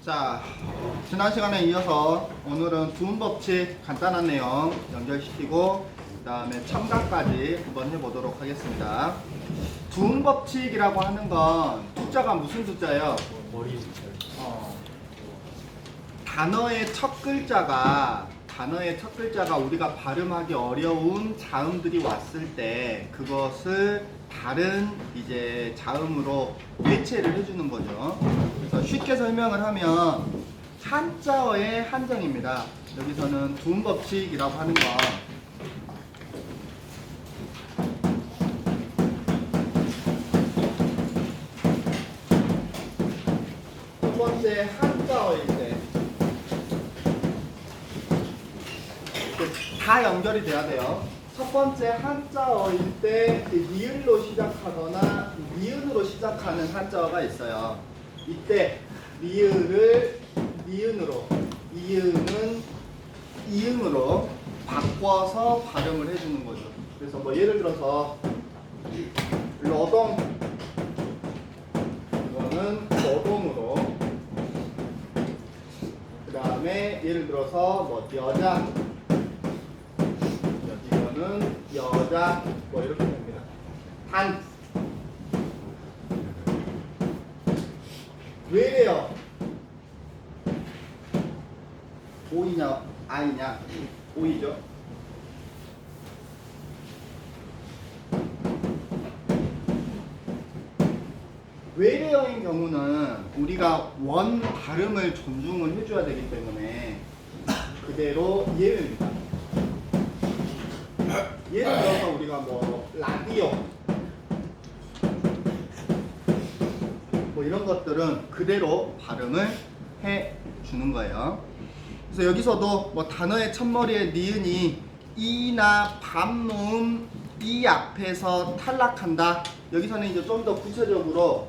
자, 지난 시간에 이어서 오늘은 두음 법칙 간단한 내용 연결시키고 그 다음에 첨가까지 한번 해보도록 하겠습니다. 두음 법칙이라고 하는 건 숫자가 무슨 숫자예요? 머리 숫자. 단어의 첫 글자가 우리가 발음하기 어려운 자음들이 왔을 때 그것을 다른 이제 자음으로 대체를 해주는 거죠. 그래서 쉽게 설명을 하면 한자어의 한정입니다. 여기서는 두음 법칙이라고 하는 건 첫 번째 한자어일 때 다 연결이 돼야 돼요. 첫 번째 한자어일 때 니을로 시작하거나 니은으로 시작하는 한자어가 있어요. 이때 니을을 니은으로, 이음은 이음으로 바꿔서 발음을 해주는 거죠. 그래서 뭐 예를 들어서 러동, 이거는 러동으로, 그 다음에 예를 들어서 뭐 여자, 여자 뭐 이렇게 됩니다. 단 왜래요? 오이냐 아이냐? 오이죠. 외래어인 경우는 우리가 원 발음을 존중을 해줘야 되기 때문에 그대로 예외입니다. 예를 들어서 우리가 뭐 라디오 뭐 이런 것들은 그대로 발음을 해 주는 거예요. 그래서 여기서도 뭐 단어의 첫머리에 니은이 이나 밤노음 이 앞에서 탈락한다. 여기서는 이제 좀 더 구체적으로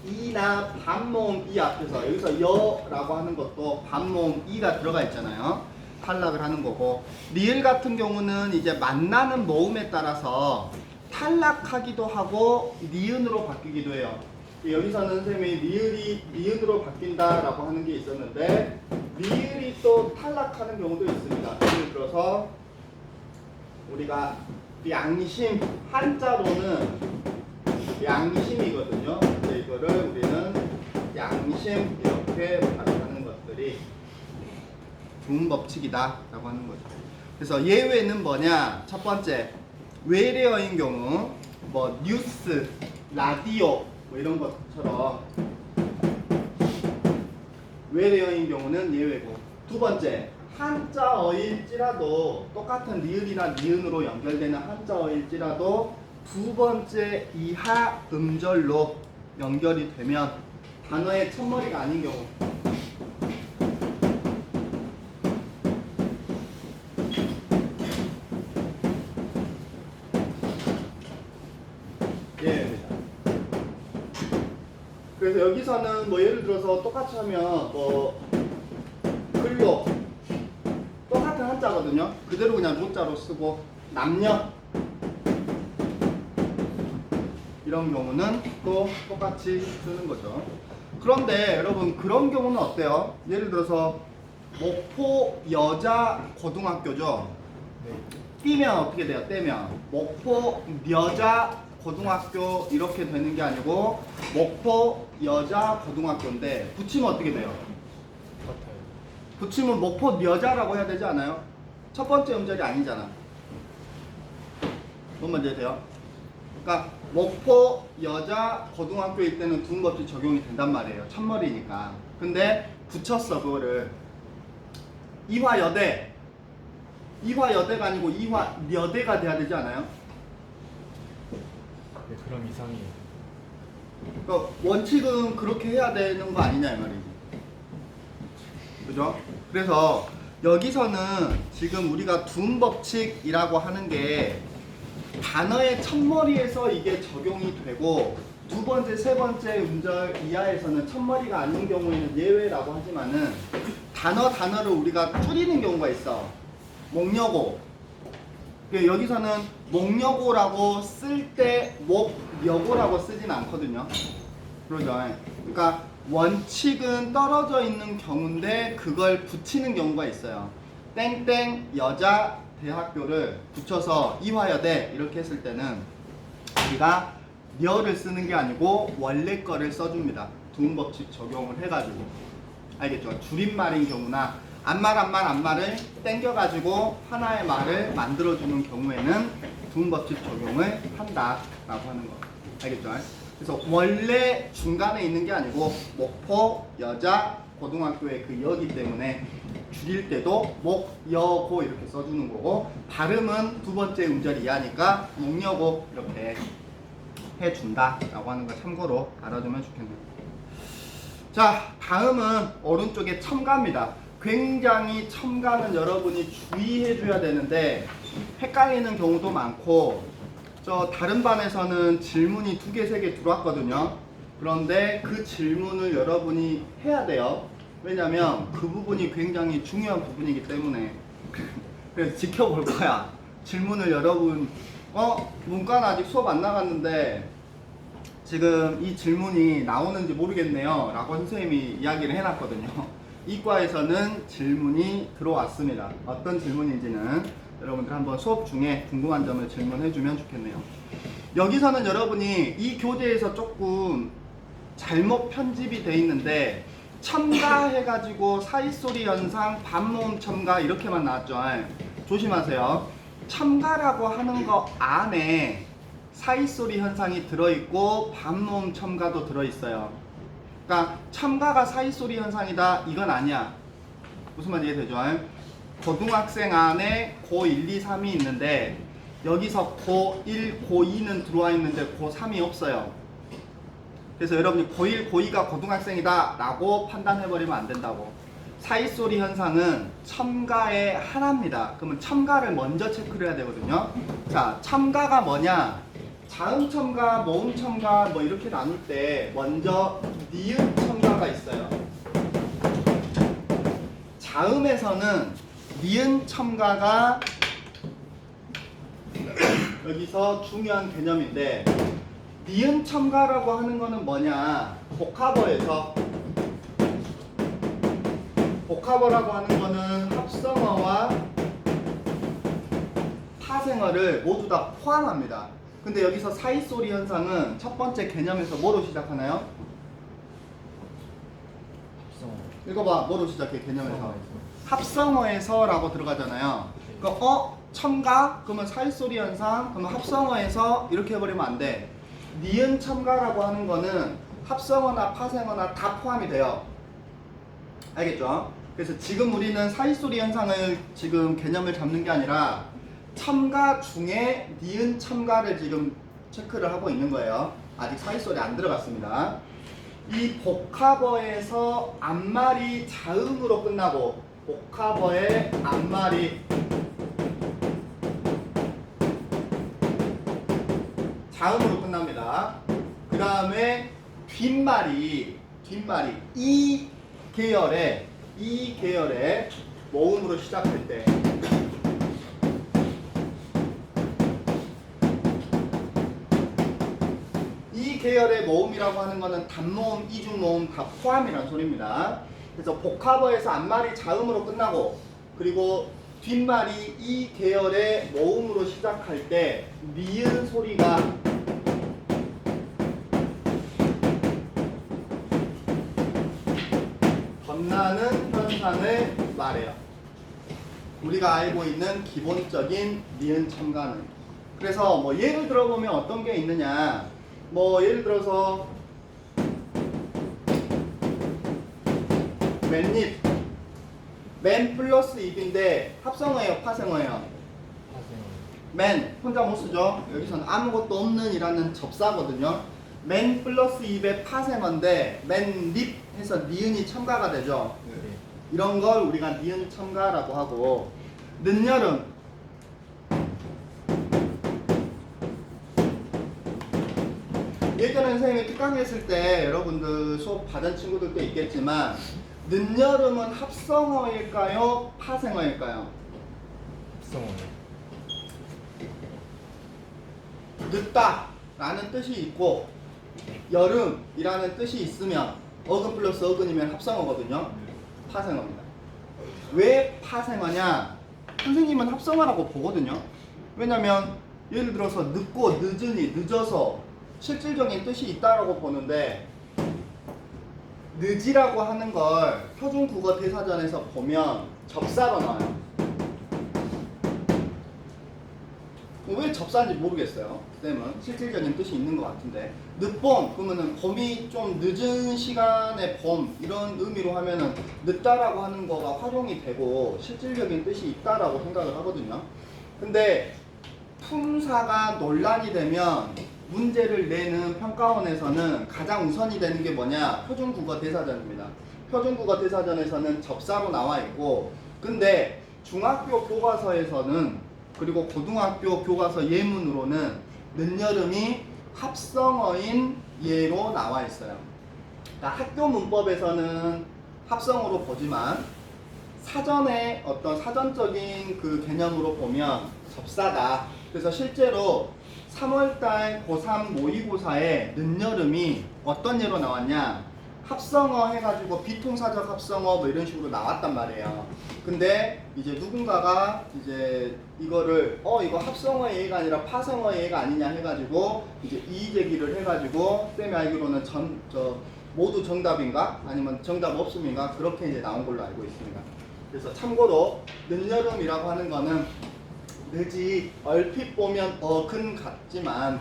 이나 밤노음 이 앞에서, 여기서 여라고 하는 것도 밤노음 이가 들어가 있잖아요. 탈락을 하는 거고, 리을 같은 경우는 이제 만나는 모음에 따라서 탈락하기도 하고 니은으로 바뀌기도 해요. 여기서는 선생님이 리을이 니은으로 바뀐다라고 하는 게 있었는데 리을이 또 탈락하는 경우도 있습니다. 예를 들어서 우리가 양심, 한자로는 양심이거든요. 근데 이거를 우리는 양심 이렇게 발음하는 것들이 두음 법칙이다 라고 하는 거죠. 그래서 예외는 뭐냐? 첫 번째, 외래어인 경우 뭐 뉴스, 라디오 뭐 이런 것처럼 외래어인 경우는 예외고, 두 번째, 한자어일지라도 똑같은 리을이나 니은으로 연결되는 한자어일지라도 두 번째 이하 음절로 연결이 되면 단어의 첫머리가 아닌 경우, 그래서 여기서는 뭐 예를 들어서 똑같이 하면 뭐 근로 똑같은 한자거든요. 그대로 그냥 노자로 쓰고, 남녀 이런 경우는 또 똑같이 쓰는 거죠. 그런데 여러분, 그런 경우는 어때요? 예를 들어서 목포 여자 고등학교죠. 띄면 어떻게 돼요? 떼면 목포 여자 고등학교 이렇게 되는 게 아니고 목포 여자 고등학교인데 붙이면 어떻게 돼요? 같아요. 붙이면 목포 여자라고 해야 되지 않아요? 첫 번째 음절이 아니잖아. 뭔 말인지 돼요? 그러니까 목포 여자 고등학교일 때는 두음 법칙 적용이 된단 말이에요. 첫머리니까. 근데 붙였어 그거를. 이화여대, 이화여대가 아니고 이화여대가 돼야 되지 않아요? 네, 그럼 이상이에요. 그러니까 원칙은 그렇게 해야 되는 거 아니냐 이 말이지. 그죠? 그래서 여기서는 지금 우리가 두음 법칙이라고 하는 게 단어의 첫머리에서 이게 적용이 되고, 두 번째, 세 번째 음절 이하에서는 첫머리가 아닌 경우에는 예외라고 하지만은 단어를 우리가 줄이는 경우가 있어. 목여고. 여기서는 목여고라고 쓸 때 목여고라고 쓰진 않거든요. 그러죠. 그러니까 원칙은 떨어져 있는 경우인데 그걸 붙이는 경우가 있어요. 땡땡 여자 대학교를 붙여서 이화여대 이렇게 했을 때는 우리가 려를 쓰는 게 아니고 원래 거를 써줍니다. 두음법칙 적용을 해가지고. 알겠죠? 줄임말인 경우나 안말을 땡겨가지고 하나의 말을 만들어주는 경우에는 두음법칙 적용을 한다라고 하는 거. 알겠죠? 그래서 원래 중간에 있는 게 아니고 목포 여자 고등학교의 그 여기 때문에 줄일 때도 목, 여, 고 이렇게 써주는 거고 발음은 두 번째 음절 이하니까 목여고 이렇게 해준다라고 하는 거 참고로 알아두면 좋겠네요. 자, 다음은 오른쪽에 첨가입니다. 굉장히 첨가는 여러분이 주의해줘야 되는데 헷갈리는 경우도 많고 저 다른 반에서는 질문이 2개, 3개 들어왔거든요. 그런데 그 질문을 여러분이 해야 돼요. 왜냐면 그 부분이 굉장히 중요한 부분이기 때문에 그래서 지켜볼 거야. 질문을 여러분 문과는 아직 수업 안 나갔는데 지금 이 질문이 나오는지 모르겠네요 라고 선생님이 이야기를 해놨거든요. 이과에서는 질문이 들어왔습니다. 어떤 질문인지는 여러분들 한번 수업 중에 궁금한 점을 질문해 주면 좋겠네요. 여기서는 여러분이 이 교재에서 조금 잘못 편집이 돼 있는데 첨가해가지고 사이소리 현상, 반모음 첨가 이렇게만 나왔죠. 조심하세요. 첨가라고 하는 거 안에 사이소리 현상이 들어있고 반모음 첨가도 들어있어요. 그러니까 첨가가 사이소리 현상이다 이건 아니야. 무슨 말인지 이해되죠? 고등학생 안에 고1, 2, 3이 있는데 여기서 고1, 고2는 들어와 있는데 고3이 없어요. 그래서 여러분이 고1, 고2가 고등학생이다 라고 판단해버리면 안 된다고. 사이소리 현상은 첨가의 하나입니다. 그러면 첨가를 먼저 체크를 해야 되거든요. 자, 첨가가 뭐냐? 자음 첨가, 모음 첨가 뭐 이렇게 나눌 때 먼저 니은 첨가가 있어요. 자음에서는 니은 첨가가 여기서 중요한 개념인데 니은 첨가라고 하는 거는 뭐냐? 복합어라고 하는 거는 합성어와 파생어를 모두 다 포함합니다. 근데 여기서 사이소리 현상은 첫 번째 개념에서 뭐로 시작하나요? 읽어봐. 뭐로 시작해? 개념에서 합성어에서라고 들어가잖아요. 그러니까 첨가? 그러면 사이소리 현상? 그러면 합성어에서 이렇게 해버리면 안 돼. 니은 첨가라고 하는 거는 합성어나 파생어나 다 포함이 돼요. 알겠죠? 그래서 지금 우리는 사이소리 현상을 지금 개념을 잡는 게 아니라 첨가 중에 니은 첨가를 지금 체크를 하고 있는 거예요. 아직 사이소리 안 들어갔습니다. 이 복합어에서 앞말이 자음으로 끝나고 복합어의 앞말이 자음으로 끝납니다. 그 다음에 뒷말이 이 계열의 모음으로 시작할 때 이 계열의 모음이라고 하는 거는 단모음, 이중모음 다 포함이라는 소리입니다. 그래서 복합어에서 앞말이 자음으로 끝나고 그리고 뒷말이 이 계열의 모음으로 시작할 때 니은 소리가 건나는 현상을 말해요. 우리가 알고 있는 기본적인 니은 첨가는. 그래서 뭐 예를 들어보면 어떤 게 있느냐. 뭐 예를 들어서 맨입 맨 플러스 입인데 합성어예요, 파생어예요? 맨 혼자 못 쓰죠. 여기서는 아무것도 없는 이라는 접사거든요. 맨 플러스 입의 파생어인데 맨립 해서 니은이 첨가가 되죠. 이런 걸 우리가 니은 첨가라고 하고, 늦여름 예전에 선생님이 특강 했을 때 여러분들 수업 받은 친구들도 있겠지만 늦여름은 합성어일까요? 파생어일까요? 합성어요. 늦다 라는 뜻이 있고 여름이라는 뜻이 있으면 어근 플러스 어근이면 합성어거든요. 파생어입니다. 왜 파생어냐? 선생님은 합성어라고 보거든요. 왜냐면 예를 들어서 늦고 늦으니 늦어서 실질적인 뜻이 있다라고 보는데 늦이라고 하는 걸 표준국어 대사전에서 보면 접사로 나와요. 왜 접사인지 모르겠어요. 쌤은 실질적인 뜻이 있는 것 같은데 늦봄 그러면은 봄이 좀 늦은 시간의 봄 이런 의미로 하면은 늦다라고 하는 거가 활용이 되고 실질적인 뜻이 있다라고 생각을 하거든요. 근데 품사가 논란이 되면 문제를 내는 평가원에서는 가장 우선이 되는 게 뭐냐? 표준국어 대사전입니다. 표준국어 대사전에서는 접사로 나와 있고 근데 중학교 교과서에서는 그리고 고등학교 교과서 예문으로는 늦여름이 합성어인 예로 나와 있어요. 그러니까 학교 문법에서는 합성어로 보지만 사전에 어떤 사전적인 그 개념으로 보면 접사다. 그래서 실제로 3월달 고3 모의고사에 늦여름이 어떤 예로 나왔냐? 합성어 해가지고 비통사적 합성어 뭐 이런 식으로 나왔단 말이에요. 근데 이제 누군가가 이제 이거를 이거 합성어의 예가 아니라 파생어의 예가 아니냐 해가지고 이제 이의 제기를 해가지고 쌤이 알기로는 모두 정답인가 아니면 정답 없음인가 그렇게 이제 나온 걸로 알고 있습니다. 그래서 참고로 늦여름이라고 하는 거는 늦이 얼핏 보면 어근 같지만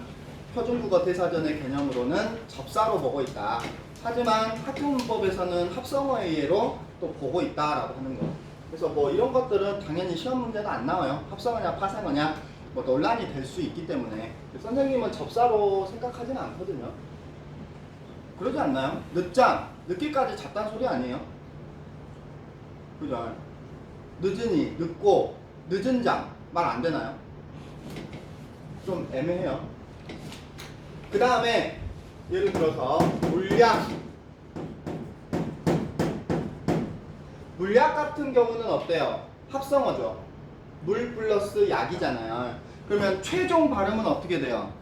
표준국어 대사전의 개념으로는 접사로 보고 있다. 하지만 학교 문법에서는 합성어의 예로 또 보고 있다라고 하는 거. 그래서 뭐 이런 것들은 당연히 시험 문제가 안 나와요. 합성어냐 파생어냐 뭐 논란이 될 수 있기 때문에 선생님은 접사로 생각하지는 않거든요. 그러지 않나요? 늦잠, 늦게까지 잤다는 소리 아니에요? 그죠? 늦으니, 늦고, 늦은 잠 말 안 되나요? 좀 애매해요. 그 다음에 예를 들어서 물약 같은 경우는 어때요? 합성어죠. 물 플러스 약이잖아요. 그러면 최종 발음은 어떻게 돼요?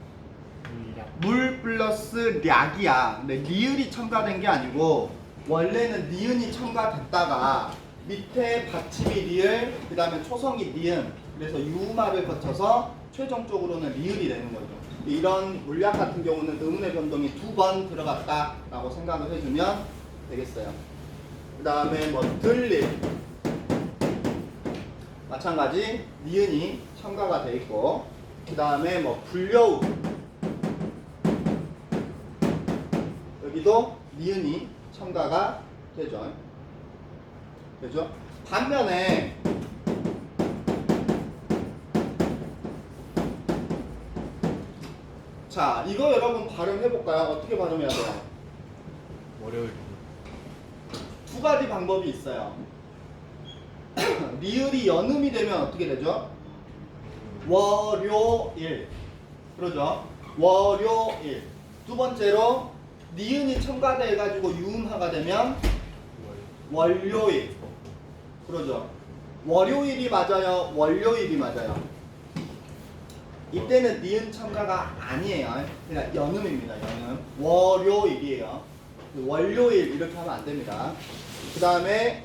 물 플러스 약이야. 근데 리을이 첨가된 게 아니고 원래는 니은이 첨가됐다가 밑에 받침이 리을, 그 다음에 초성이 니은. 그래서 유말을 거쳐서 최종적으로는 리을이 되는 거죠. 이런 물약 같은 경우는 의문의 변동이 2번 들어갔다라고 생각을 해주면 되겠어요. 그 다음에 뭐 들릴 마찬가지 니은이 첨가가 돼 있고 그 다음에 뭐 불려우 여기도 니은이 첨가가 되죠. 그죠? 반면에 자, 이거 여러분 발음해볼까요? 어떻게 발음해야 돼요? 월요일. 두 가지 방법이 있어요. 리을이 연음이 되면 어떻게 되죠? 월요일. 그러죠? 월요일. 두 번째로 니은이 첨가돼가지고 유음화가 되면 월요일. 그러죠? 월요일이 맞아요? 월요일이 맞아요? 이때는 니은 첨가가 아니에요. 그냥 연음입니다. 연음. 월요일이에요. 월요일 이렇게 하면 안 됩니다. 그 다음에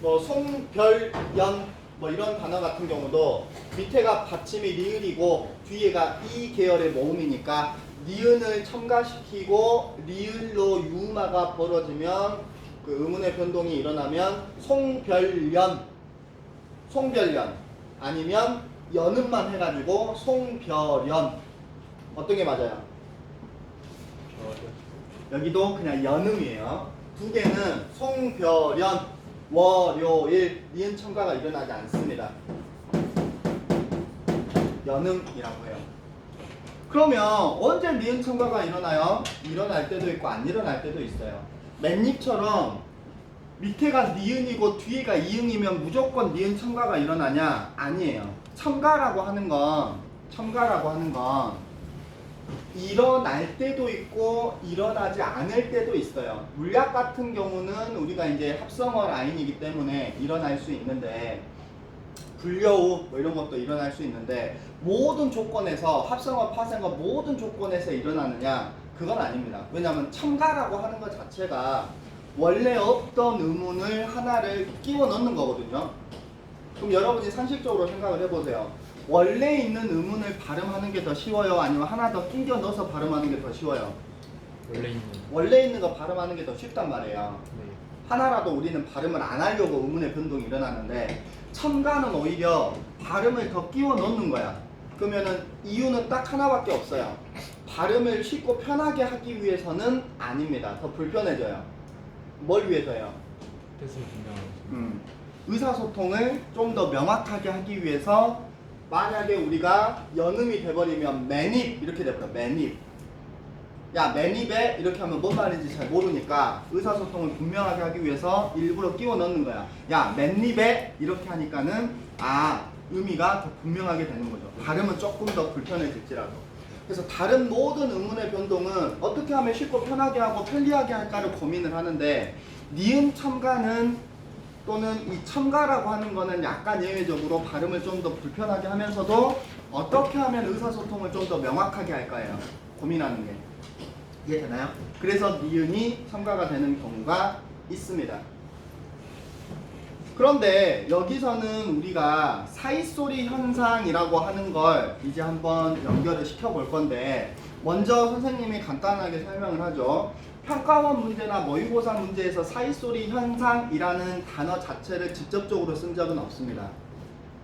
뭐 송별연 뭐 이런 단어 같은 경우도 밑에가 받침이 리을이고 뒤에가 이 계열의 모음이니까 니은을 첨가시키고 리을로 유음화가 벌어지면 그 의문의 변동이 일어나면 송별연 아니면 연음만 해가지고 송별연 어떤 게 맞아요? 여기도 그냥 연음이에요. 두 개는 송별연 월요일 니은 첨가가 일어나지 않습니다. 연음이라고 해요. 그러면 언제 니은 첨가가 일어나요? 일어날 때도 있고 안 일어날 때도 있어요. 맨입처럼 밑에가 니은이고 뒤에가 이응이면 무조건 니은 첨가가 일어나냐? 아니에요. 첨가라고 하는 건 일어날 때도 있고 일어나지 않을 때도 있어요. 물약 같은 경우는 우리가 이제 합성어 라인이기 때문에 일어날 수 있는데 불려우 뭐 이런 것도 일어날 수 있는데 모든 조건에서 합성어, 파생어 모든 조건에서 일어나느냐? 그건 아닙니다. 왜냐하면 첨가라고 하는 것 자체가 원래 없던 의문을 하나를 끼워 넣는 거거든요. 그럼 여러분이 상식적으로 생각을 해보세요. 원래 있는 의문을 발음하는 게 더 쉬워요? 아니면 하나 더 끼워 넣어서 발음하는 게 더 쉬워요? 원래 있는 거 발음하는 게 더 쉽단 말이에요. 네. 하나라도 우리는 발음을 안 하려고 의문의 변동이 일어나는데 첨가는 오히려 발음을 더 끼워 넣는 거야. 그러면은 이유는 딱 하나밖에 없어요. 발음을 쉽고 편하게 하기 위해서는 아닙니다. 더 불편해져요. 뭘 위해서요? 뜻을 분명하게. 의사소통을 좀 더 명확하게 하기 위해서 만약에 우리가 연음이 돼버리면 매닙 이렇게 돼버려. 매닙. 야 매닙에 이렇게 하면 뭔 말인지 잘 모르니까 의사소통을 분명하게 하기 위해서 일부러 끼워 넣는 거야. 야 맨닙에 이렇게 하니까는 의미가 더 분명하게 되는 거죠. 발음은 조금 더 불편해질지라도. 그래서 다른 모든 의문의 변동은 어떻게 하면 쉽고 편하게 하고 편리하게 할까를 고민을 하는데 니은 첨가는 또는 이 첨가라고 하는 거는 약간 예외적으로 발음을 좀 더 불편하게 하면서도 어떻게 하면 의사소통을 좀 더 명확하게 할까요? 고민하는 게. 이해되나요? 그래서 니은이 첨가가 되는 경우가 있습니다. 그런데 여기서는 우리가 사이소리 현상이라고 하는 걸 이제 한번 연결을 시켜볼 건데 먼저 선생님이 간단하게 설명을 하죠. 평가원 문제나 모의고사 문제에서 사이소리 현상이라는 단어 자체를 직접적으로 쓴 적은 없습니다.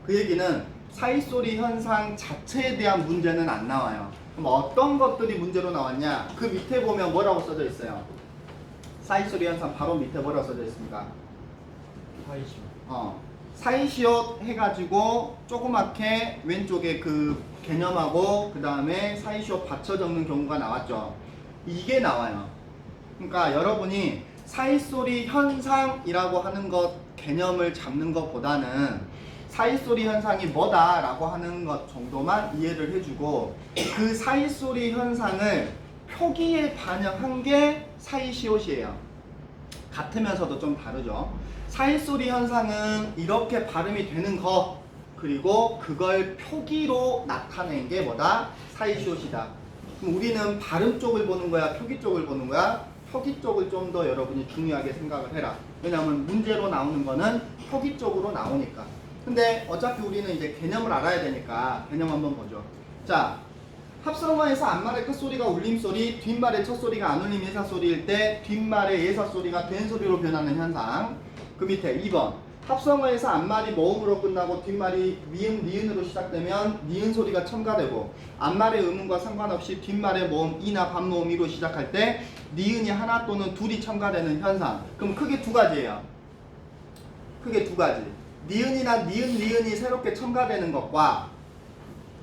그 얘기는 사이소리 현상 자체에 대한 문제는 안 나와요. 그럼 어떤 것들이 문제로 나왔냐? 그 밑에 보면 뭐라고 써져 있어요? 사이소리 현상 바로 밑에 뭐라고 써져 있습니까? 사이시옷 해가지고 조그맣게 왼쪽에 그 개념하고 그 다음에 사이시옷 받쳐 적는 경우가 나왔죠. 이게 나와요. 그러니까 여러분이 사이소리 현상이라고 하는 것 개념을 잡는 것보다는 사이소리 현상이 뭐다라고 하는 것 정도만 이해를 해주고 그 사이소리 현상을 표기에 반영한 게 사이시옷이에요. 같으면서도 좀 다르죠. 사이소리 현상은 이렇게 발음이 되는 거 그리고 그걸 표기로 나타낸 게 뭐다? 사이시옷이다. 그럼 우리는 발음 쪽을 보는 거야? 표기 쪽을 보는 거야? 표기 쪽을 좀 더 여러분이 중요하게 생각을 해라. 왜냐하면 문제로 나오는 거는 표기 쪽으로 나오니까. 근데 어차피 우리는 이제 개념을 알아야 되니까 개념 한번 보죠. 자, 합성어에서 앞말의 끝소리가 울림소리, 뒷말의 첫소리가 안울림 예사소리일 때 뒷말의 예사소리가 된소리로 변하는 현상. 그 밑에 2번 합성어에서 앞말이 모음으로 끝나고 뒷말이 미음, 니은으로 시작되면 니은 소리가 첨가되고 앞말의 의문과 상관없이 뒷말의 모음, 이나 반모음, 이로 시작할 때 니은이 하나 또는 둘이 첨가되는 현상. 그럼 크게 두 가지예요. 크게 두 가지. 니은이나 니은이 새롭게 첨가되는 것과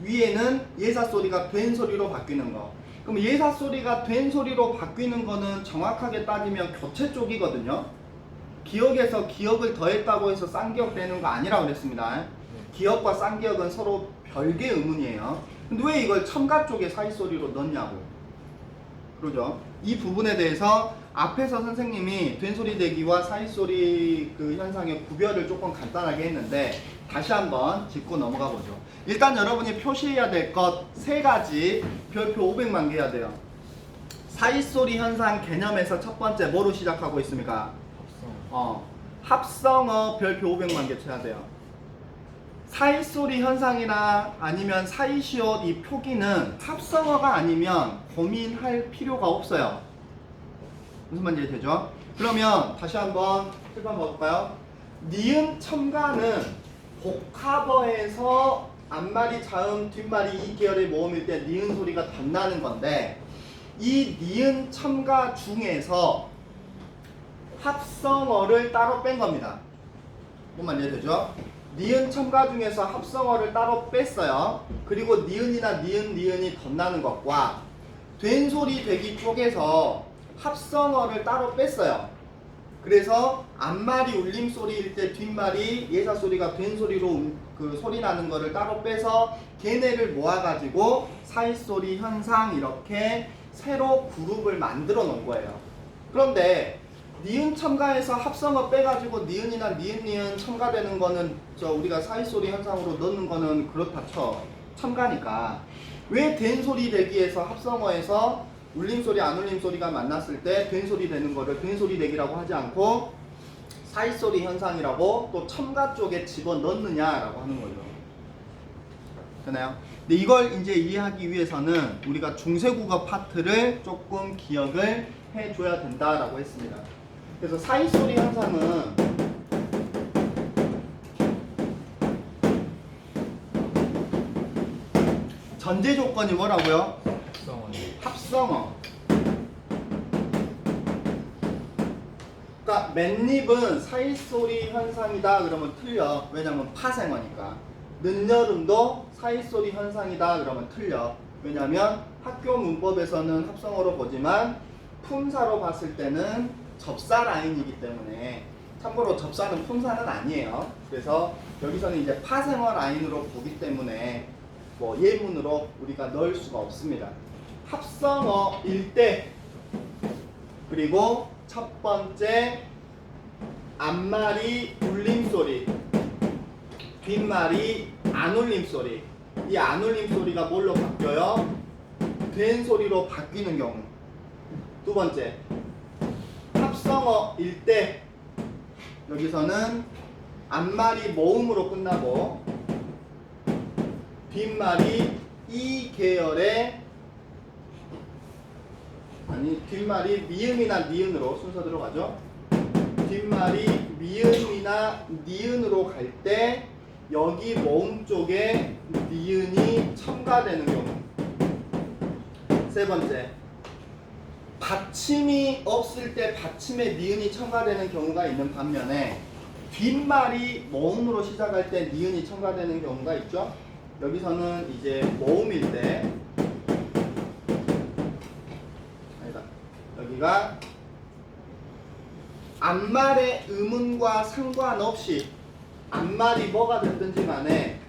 위에는 예사소리가 된 소리로 바뀌는 거. 그럼 예사소리가 된 소리로 바뀌는 거는 정확하게 따지면 교체 쪽이거든요. 기억에서 기억을 더했다고 해서 쌍기역 되는 거 아니라고 그랬습니다. 기억과 쌍기역은 서로 별개의 의문이에요. 근데 왜 이걸 첨가 쪽에 사이소리로 넣냐고. 그러죠. 이 부분에 대해서 앞에서 선생님이 된소리 대기와 사이소리 그 현상의 구별을 조금 간단하게 했는데 다시 한번 짚고 넘어가 보죠. 일단 여러분이 표시해야 될 것 세 가지 별표 500만 개 해야 돼요. 사이소리 현상 개념에서 첫 번째 뭐로 시작하고 있습니까? 합성어 별표 500만 개 쳐야 돼요. 사이소리 현상이나 아니면 사이시옷 이 표기는 합성어가 아니면 고민할 필요가 없어요. 무슨 말인지 되죠? 그러면 다시 한번 실판 볼까요? 니은 첨가는 복합어에서 앞말이 자음, 뒷말이 이 계열의 모음일 때 니은 소리가 덧나는 건데 이 니은 첨가 중에서 합성어를 따로 뺀 겁니다. 뭔 말인지 되죠? 니은 첨가 중에서 합성어를 따로 뺐어요. 그리고 니은이나 니은이 덧나는 것과 된소리 되기 쪽에서 합성어를 따로 뺐어요. 그래서 앞말이 울림소리일 때 뒷말이 예사소리가 된소리로 그 소리 나는 거를 따로 빼서 걔네를 모아가지고 사이소리 현상 이렇게 새로 그룹을 만들어 놓은 거예요. 그런데 니은 첨가해서 합성어 빼가지고 니은이나 니은 첨가되는 거는 우리가 사이소리 현상으로 넣는 거는 그렇다 쳐. 첨가니까. 왜 된소리 대기에서 합성어에서 울림소리 안울림소리가 만났을 때 된소리 되는 거를 된소리 대기라고 하지 않고 사이소리 현상이라고 또 첨가 쪽에 집어넣느냐라고 하는 거죠. 되나요? 근데 이걸 이제 이해하기 위해서는 우리가 중세국어 파트를 조금 기억을 해줘야 된다라고 했습니다. 그래서 사이소리 현상은 전제 조건이 뭐라고요? 합성어. 그러니까 맨입은 사이소리 현상이다 그러면 틀려. 왜냐면 파생어니까. 늦여름도 사이소리 현상이다 그러면 틀려. 왜냐면 학교 문법에서는 합성어로 보지만 품사로 봤을 때는 접사 라인이기 때문에. 참고로 접사는 품사는 아니에요. 그래서 여기서는 이제 파생어 라인으로 보기 때문에 뭐 예문으로 우리가 넣을 수가 없습니다. 합성어일 때 그리고 첫 번째 앞말이 울림소리, 뒷말이 안울림소리. 이 안울림소리가 뭘로 바뀌어요? 된 소리로 바뀌는 경우. 두 번째 합성어일 때 여기서는 앞말이 모음으로 끝나고 뒷말이 이 계열의 뒷말이 미음이나 니은으로 순서대로 가죠. 뒷말이 미음이나 니은으로 갈 때 여기 모음 쪽에 니은이 첨가되는 경우. 세 번째 받침이 없을 때 받침에 니은이 첨가되는 경우가 있는 반면에 뒷말이 모음으로 시작할 때 니은이 첨가되는 경우가 있죠. 여기서는 이제 모음일 때 여기가 앞말의 음운과 상관없이 앞말이 뭐가 됐든지 간에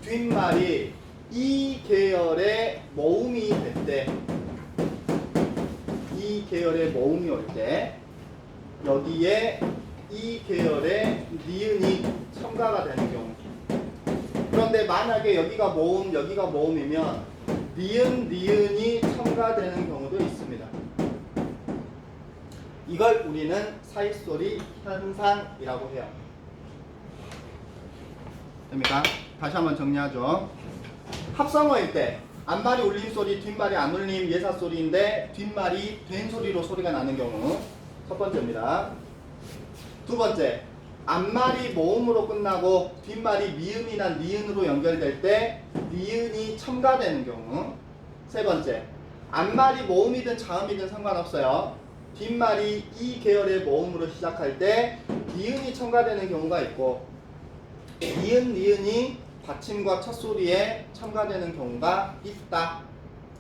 뒷말이 이 계열의 모음이 될 때, 이 계열의 모음이 올 때 여기에 이 계열의 니은이 첨가가 되는 경우. 그런데 만약에 여기가 모음, 여기가 모음이면 니은이 첨가되는 경우도 있습니다. 이걸 우리는 사이소리 현상이라고 해요. 됩니까? 다시 한번 정리하죠. 합성어일 때 앞말이 울림소리, 뒷말이 안울림, 예사소리인데 뒷말이 된 소리로 소리가 나는 경우. 첫 번째입니다. 두 번째, 앞말이 모음으로 끝나고 뒷말이 미음이나 니은으로 연결될 때 니은이 첨가되는 경우. 세 번째, 앞말이 모음이든 자음이든 상관없어요. 뒷말이 이 계열의 모음으로 시작할 때 니은이 첨가되는 경우가 있고 니은이 받침과 첫소리에 첨가되는 경우가 있다.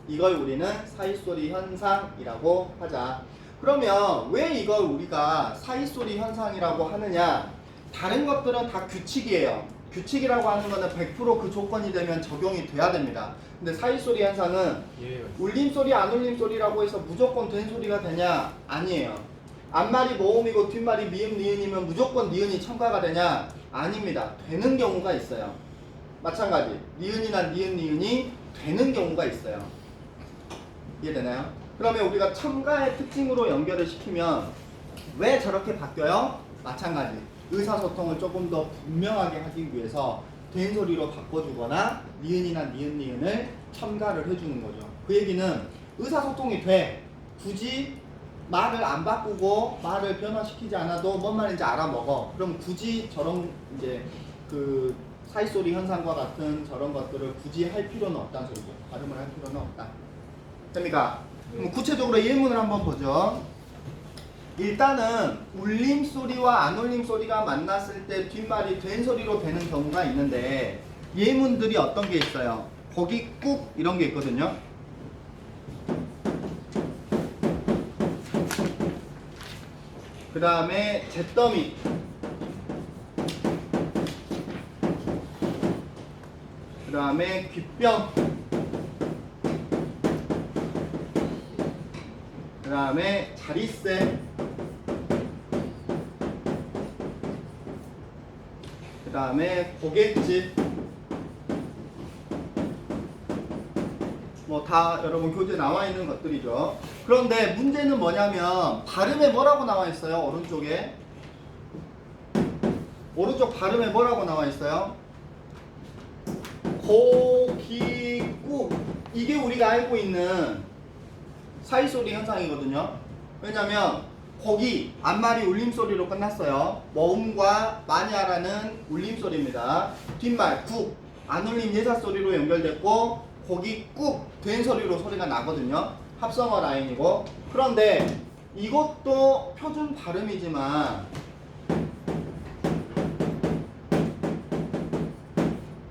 이걸 우리는 사이소리 현상이라고 하자. 그러면 왜 이걸 우리가 사이소리 현상이라고 하느냐? 다른 것들은 다 규칙이에요. 규칙이라고 하는 거는 100% 그 조건이 되면 적용이 돼야 됩니다. 근데 사이소리 현상은 울림소리, 안울림소리라고 해서 무조건 된 소리가 되냐? 아니에요. 앞말이 모음이고 뒷말이 미음, 니은이면 무조건 니은이 첨가가 되냐? 아닙니다. 되는 경우가 있어요. 마찬가지 니은이나 니은이 되는 경우가 있어요. 이해되나요? 그러면 우리가 첨가의 특징으로 연결을 시키면 왜 저렇게 바뀌어요? 마찬가지 의사소통을 조금 더 분명하게 하기 위해서 된 소리로 바꿔주거나 니은이나 니은을 첨가를 해주는 거죠. 그 얘기는 의사소통이 돼. 굳이 말을 안 바꾸고 말을 변화시키지 않아도 뭔 말인지 알아먹어. 그럼 굳이 저런 이제 그 사이소리 현상과 같은 저런 것들을 굳이 할 필요는 없다는 소리죠. 발음을 할 필요는 없다. 됩니까? 그럼 구체적으로 예문을 한번 보죠. 일단은 울림소리와 안울림소리가 만났을 때 뒷말이 된 소리로 되는 경우가 있는데 예문들이 어떤 게 있어요? 거기 꾹 이런 게 있거든요. 그 다음에 잿더미, 그 다음에 귓병, 그 다음에 자릿세, 그 다음에 고갯집. 뭐 다 여러분 교재 나와 있는 것들이죠. 그런데 문제는 뭐냐면 발음에 뭐라고 나와 있어요? 오른쪽에. 오른쪽 발음에 뭐라고 나와 있어요? 고기국. 이게 우리가 알고 있는 사이소리 현상이거든요. 왜냐면 고기 앞말이 울림소리로 끝났어요. 모음과 마냐라는 울림소리입니다. 뒷말 국 안 울림 예사소리로 연결됐고 고기 꾹 된 소리로 소리가 나거든요. 합성어 라인이고. 그런데 이것도 표준 발음이지만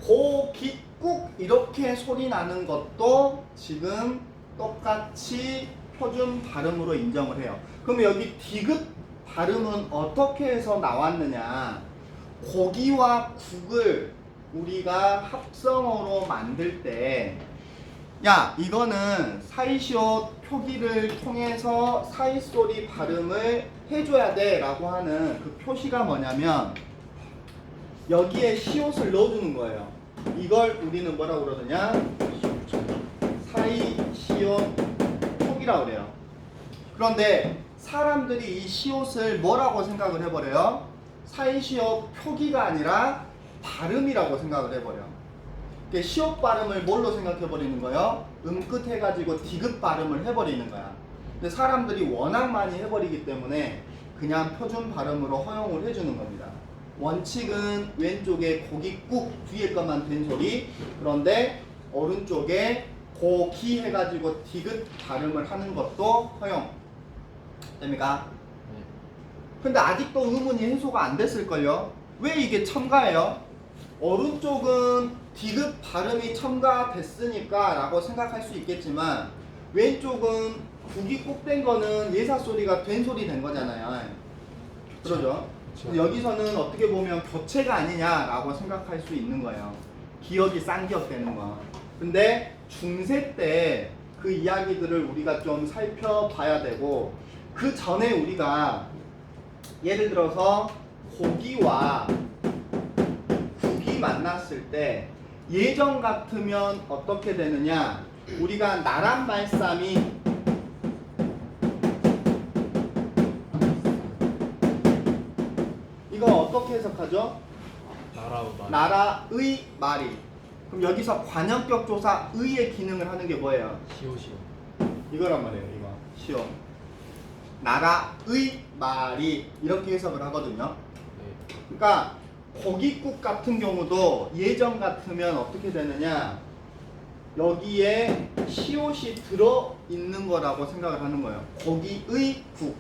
고기 꾹 이렇게 소리 나는 것도 지금 똑같이 표준 발음으로 인정을 해요. 그럼 여기 디귿 발음은 어떻게 해서 나왔느냐? 고기와 국을 우리가 합성어로 만들 때, 야, 이거는 사이시옷 표기를 통해서 사이소리 발음을 해줘야 돼 라고 하는 그 표시가 뭐냐면 여기에 시옷을 넣어주는 거예요. 이걸 우리는 뭐라고 그러느냐? 사이시옷 표기라고 그래요. 그런데 사람들이 이 시옷을 뭐라고 생각을 해버려요? 사이시옷 표기가 아니라 발음이라고 생각을 해버려. 시옷 발음을 뭘로 생각해버리는 거예요? 음끝 해가지고 디귿 발음을 해버리는 거야. 근데 사람들이 워낙 많이 해버리기 때문에 그냥 표준 발음으로 허용을 해주는 겁니다. 원칙은 왼쪽에 고기 꾹 뒤에 것만 된 소리. 그런데 오른쪽에 고기 해가지고 디귿 발음을 하는 것도 허용. 됩니까? 네. 근데 아직도 의문이 해소가 안 됐을걸요? 왜 이게 첨가예요? 오른쪽은 디귿 발음이 첨가됐으니까 라고 생각할 수 있겠지만 왼쪽은 국이 꼭 된 거는 예사소리가 된 소리 된 거잖아요. 그러죠? 근데 여기서는 어떻게 보면 교체가 아니냐라고 생각할 수 있는 거예요. 기억이 쌍기억 되는 거. 근데 중세 때 그 이야기들을 우리가 좀 살펴봐야 되고, 그 전에 우리가 예를 들어서 고기와 국이 만났을 때 예전 같으면 어떻게 되느냐? 우리가 나란 말싸미 이거 어떻게 해석하죠? 나라의 말이. 그럼 여기서 관형격 조사 의의 기능을 하는 게 뭐예요? 시오시오. 이거란 말이에요. 이거 시오. 나라의 말이 이렇게 해석을 하거든요. 네. 그러니까 고깃국 같은 경우도 예전 같으면 어떻게 되느냐? 여기에 시옷이 들어 있는 거라고 생각을 하는 거예요. 고기의 국.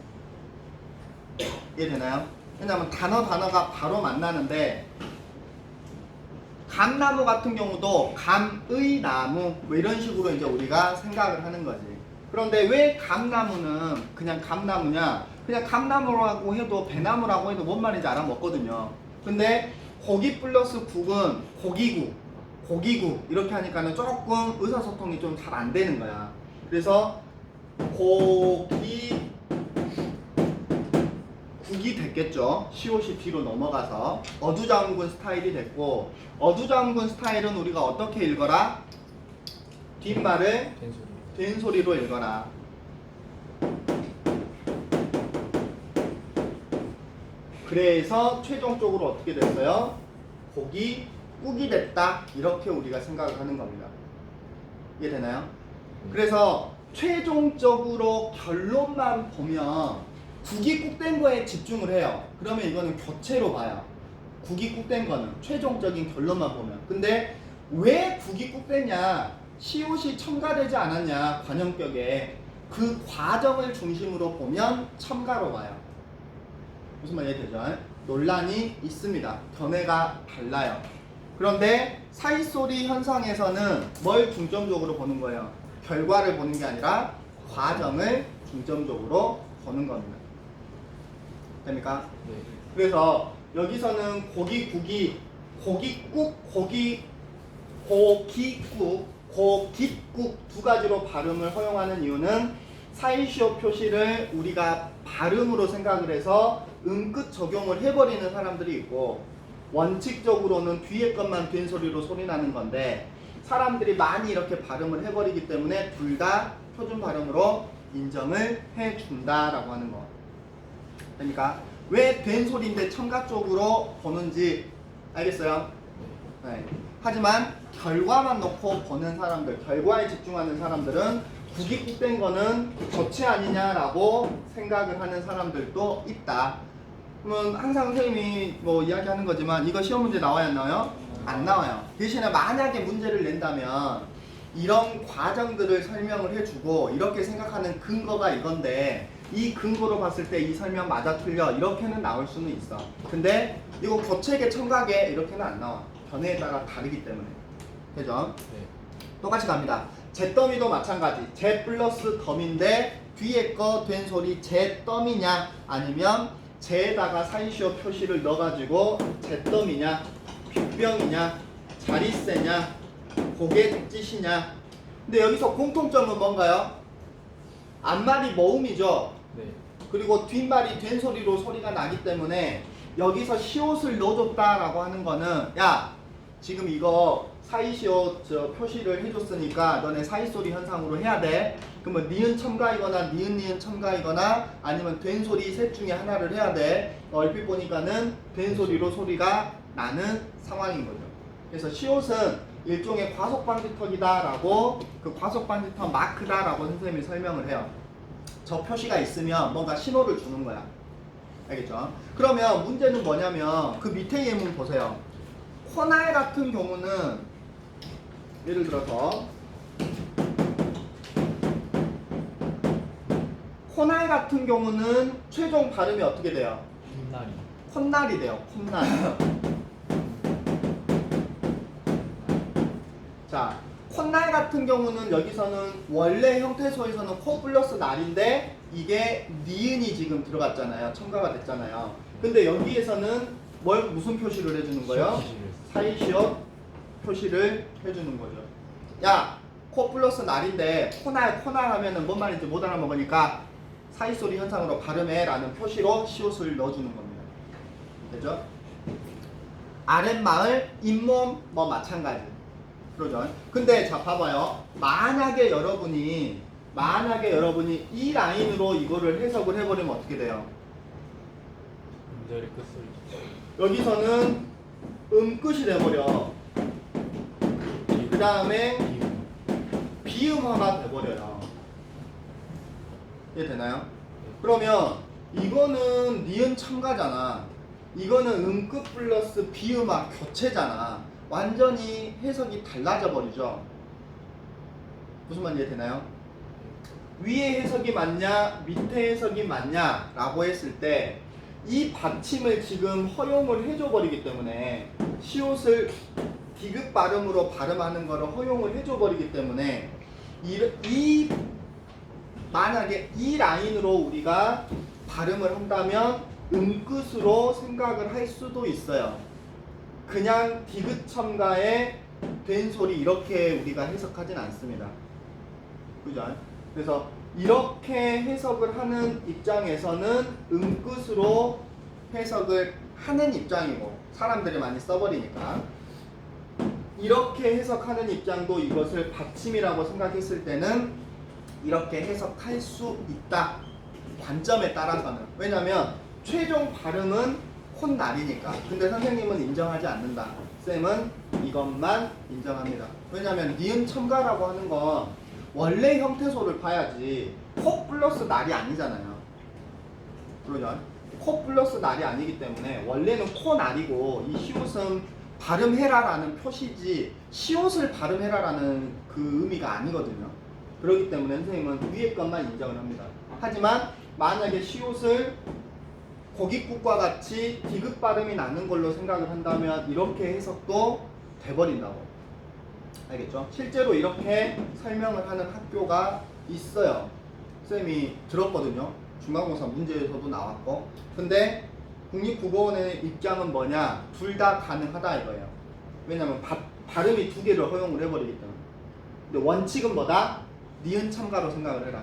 이해되나요? 왜냐면 단어가 바로 만나는데, 감나무 같은 경우도 감의 나무 뭐 이런 식으로 이제 우리가 생각을 하는 거지. 그런데 왜 감나무는 그냥 감나무냐? 그냥 감나무라고 해도 배나무라고 해도 뭔 말인지 알아먹거든요. 근데 고기 플러스 국은 고기국 이렇게 하니까는 조금 의사소통이 좀 잘 안 되는 거야. 그래서 국이 됐겠죠. 시옷이 뒤로 넘어가서 어두장군 스타일이 됐고, 어두장군 스타일은 우리가 어떻게 읽어라? 뒷말을 된 소리. 된 소리로 읽어라. 그래서 최종적으로 어떻게 됐어요? 고기 꾹이 됐다. 이렇게 우리가 생각을 하는 겁니다. 이해되나요? 그래서 최종적으로 결론만 보면 국이 꾹 된 거에 집중을 해요. 그러면 이거는 교체로 봐요. 국이 꾹 된 거는 최종적인 결론만 보면. 근데 왜 국이 꾹 됐냐? 시옷이 첨가되지 않았냐? 관형격에. 그 과정을 중심으로 보면 첨가로 와요. 무슨 말 이해되죠? 논란이 있습니다. 견해가 달라요. 그런데 사이소리 현상에서는 뭘 중점적으로 보는 거예요? 결과를 보는 게 아니라 과정을 중점적으로 보는 겁니다. 됩니까? 네. 그래서 여기서는 고기국, 고깃국 두 가지로 발음을 허용하는 이유는 사이시오 표시를 우리가 발음으로 생각을 해서 음끝 적용을 해버리는 사람들이 있고, 원칙적으로는 뒤에 것만 된소리로 소리 나는 건데 사람들이 많이 이렇게 발음을 해버리기 때문에 둘 다 표준 발음으로 인정을 해준다라고 하는 거. 그러니까 왜 된소리인데 첨가 쪽으로 보는지 알겠어요? 네. 하지만 결과만 놓고 보는 사람들, 결과에 집중하는 사람들은 국익국된 거는 조치 아니냐라고 생각을 하는 사람들도 있다. 그러면 항상 선생님이 뭐 이야기하는 거지만 이거 시험 문제 나와야 안 나와요? 안 나와요. 대신에 만약에 문제를 낸다면 이런 과정들을 설명을 해주고 이렇게 생각하는 근거가 이건데 이 근거로 봤을 때 이 설명 맞아 틀려 이렇게는 나올 수는 있어. 근데 이거 고책에 첨가게 이렇게는 안 나와. 견해에 따라 다르기 때문에. 되죠? 네. 똑같이 갑니다. 잿더미도 마찬가지. 제 플러스 덤인데 뒤에 거 된 소리 제 덤이냐 아니면 제에다가 사이시오 표시를 넣어가지고 잿더미냐 빗병이냐 자리세냐 고갯짓이냐. 근데 여기서 공통점은 뭔가요? 앞말이 모음이죠. 네. 그리고 뒷말이 된 소리로 소리가 나기 때문에 여기서 시옷을 넣어줬다라고 하는 거는 야 지금 이거 사이시옷 표시를 해줬으니까 너네 사이소리 현상으로 해야 돼. 그러면 니은 첨가이거나 니은 첨가이거나 아니면 된 소리 셋 중에 하나를 해야 돼. 얼핏 보니까는 된 소리로 소리가 나는 상황인 거죠. 그래서 시옷은 일종의 과속방지턱이다라고 그 과속방지턱 마크다라고 선생님이 설명을 해요. 저 표시가 있으면 뭔가 신호를 주는 거야. 알겠죠? 그러면 문제는 뭐냐면 그 밑에 예문 보세요. 코날 같은 경우는 예를 들어서 코날 같은 경우는 최종 발음이 어떻게 돼요? 흰날이. 콧날이 돼요. 콧날. 자, 콧날 같은 경우는 여기서는 원래 형태소에서는 코 플러스 날인데 이게 니은이 지금 들어갔잖아요. 첨가가 됐잖아요. 근데 여기에서는 무슨 표시를 해주는 거예요? 사이시옷 표시를 해주는 거죠. 야, 코 플러스 날인데 코날 하면은 뭔 말인지 못 알아먹으니까 사이소리 현상으로 발음해 라는 표시로 시옷을 넣어주는 겁니다. 되죠? 아랫마을, 잇몸 뭐 마찬가지. 그러죠? 근데 자 봐봐요. 만약에 여러분이 이 라인으로 이거를 해석을 해버리면 어떻게 돼요? 음절의 끝소리. 여기서는 끝이 돼버려. 그 다음에 비음화가 돼버려요. 이해되나요? 그러면 이거는 니은 첨가잖아. 이거는 끝 플러스 비음화 교체잖아. 완전히 해석이 달라져 버리죠. 무슨 말인지 이해되나요? 위에 해석이 맞냐 밑에 해석이 맞냐 라고 했을 때 이 받침을 지금 허용을 해줘 버리기 때문에 시옷을 디귿 발음으로 발음하는 거를 허용을 해줘 버리기 때문에 만약에 이 라인으로 우리가 발음을 한다면 음끝으로 생각을 할 수도 있어요. 그냥 디귿 첨가에 된 소리 이렇게 우리가 해석하진 않습니다. 그죠? 그래서 이렇게 해석을 하는 입장에서는 음끝으로 해석을 하는 입장이고 사람들이 많이 써버리니까 이렇게 해석하는 입장도 이것을 받침이라고 생각했을 때는 이렇게 해석할 수 있다. 관점에 따라서는. 왜냐면 최종 발음은 콧날이니까. 근데 선생님은 인정하지 않는다. 쌤은 이것만 인정합니다. 왜냐면 니은 첨가라고 하는 건 원래 형태소를 봐야지 코 플러스 날이 아니잖아요. 그러죠? 코 플러스 날이 아니기 때문에 원래는 코날이고 이 시옷은 발음해라라는 표시지 시옷을 발음해라라는 그 의미가 아니거든요. 그렇기 때문에 선생님은 위에 것만 인정을 합니다. 하지만 만약에 시옷을 고깃국과 같이 디귿 발음이 나는 걸로 생각을 한다면 이렇게 해석도 돼버린다고. 알겠죠? 실제로 이렇게 설명을 하는 학교가 있어요. 쌤이 들었거든요. 중간고사 문제에서도 나왔고. 근데 국립국어원의 입장은 뭐냐? 둘 다 가능하다 이거예요. 왜냐면 발음이 두 개를 허용을 해버리기 때문에. 근데 원칙은 뭐다? 니은 첨가로 생각을 해라.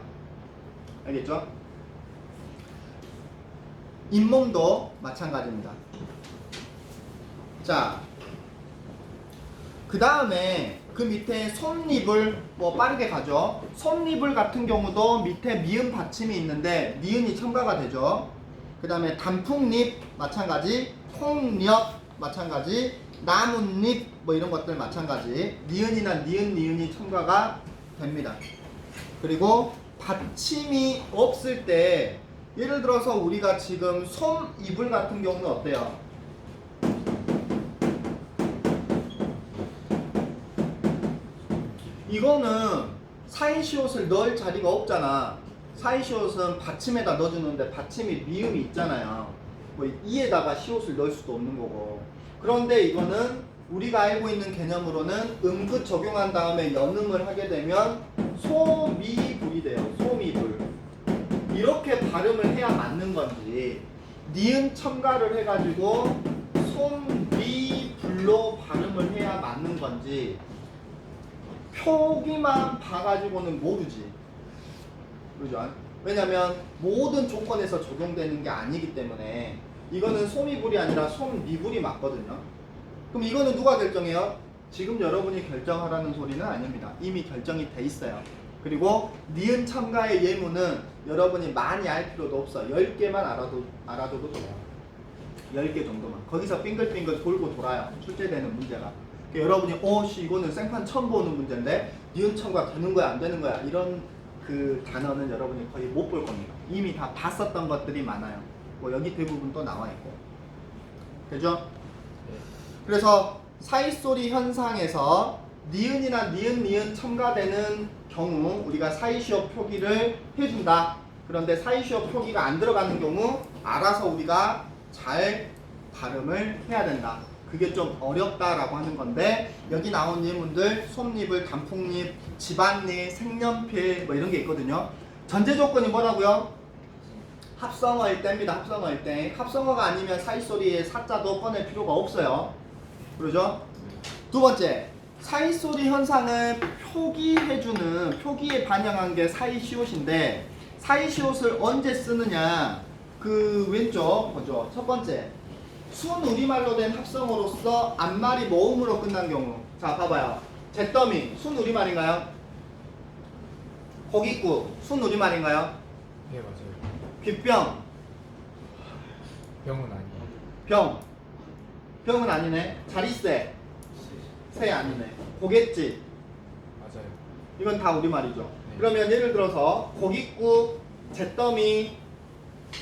알겠죠? 잇몸도 마찬가지입니다. 자, 그 다음에 그 밑에 솜니불 뭐 빠르게 가죠. 솜니불 같은 경우도 밑에 미음 받침이 있는데 니은이 첨가가 되죠. 그 다음에 단풍잎 마찬가지, 콩잎 마찬가지, 나뭇잎 뭐 이런 것들 마찬가지 니은이나 니은이 첨가가 됩니다. 그리고 받침이 없을 때 예를 들어서 우리가 지금 솜이불 같은 경우는 어때요? 이거는 사이시옷을 넣을 자리가 없잖아. 사이시옷은 받침에다 넣어주는데 받침이 미음이 있잖아요. 뭐 이에다가 시옷을 넣을 수도 없는 거고. 그런데 이거는 우리가 알고 있는 개념으로는 음긋 적용한 다음에 연음을 하게 되면 소미불이 돼요. 소미불. 이렇게 발음을 해야 맞는 건지 니은 첨가를 해가지고 솜미불로 발음을 해야 맞는 건지 표기만 봐가지고는 모르지. 그죠? 왜냐면 모든 조건에서 적용되는 게 아니기 때문에 이거는 소미불이 아니라 솜미불이 맞거든요. 그럼 이거는 누가 결정해요? 지금 여러분이 결정하라는 소리는 아닙니다. 이미 결정이 돼 있어요. 그리고 니은 첨가의 예문은 여러분이 많이 알 필요도 없어. 10개만 알아둬도 돼요. 10개 정도만. 거기서 빙글빙글 돌고 돌아요. 출제되는 문제가. 여러분이 이거는 생판 처음 보는 문제인데 니은 첨가 되는 거야 안 되는 거야 이런 그 단어는 여러분이 거의 못 볼 겁니다. 이미 다 봤었던 것들이 많아요. 뭐 여기 대부분 또 나와 있고. 되죠? 네. 그래서 사이소리 현상에서 니은이나 니은 첨가되는 경우 우리가 사이시어 표기를 해준다. 그런데 사이시어 표기가 안 들어가는 경우 알아서 우리가 잘 발음을 해야 된다. 그게 좀 어렵다라고 하는 건데 여기 나온 예문들 솜잎을 단풍잎, 집안일, 색연필 뭐 이런 게 있거든요. 전제 조건이 뭐라고요? 합성어일 때입니다. 합성어일 때. 합성어가 아니면 사이소리에 사자도 꺼낼 필요가 없어요. 그러죠? 두 번째, 사이소리 현상을 표기해주는 표기에 반영한 게 사이시옷인데 사이시옷을 언제 쓰느냐? 그 왼쪽 보죠. 첫 번째, 순우리말로 된 합성어로서 앞말이 모음으로 끝난 경우. 자, 봐봐요. 잿더미 순우리말인가요? 고깃국 순우리말인가요? 네, 맞아요. 귓병 병은 아니에요. 병은 아니네. 자리세 새 아니네. 고깃집 맞아요. 이건 다 우리말이죠. 네. 그러면 예를 들어서 고깃국, 잿더미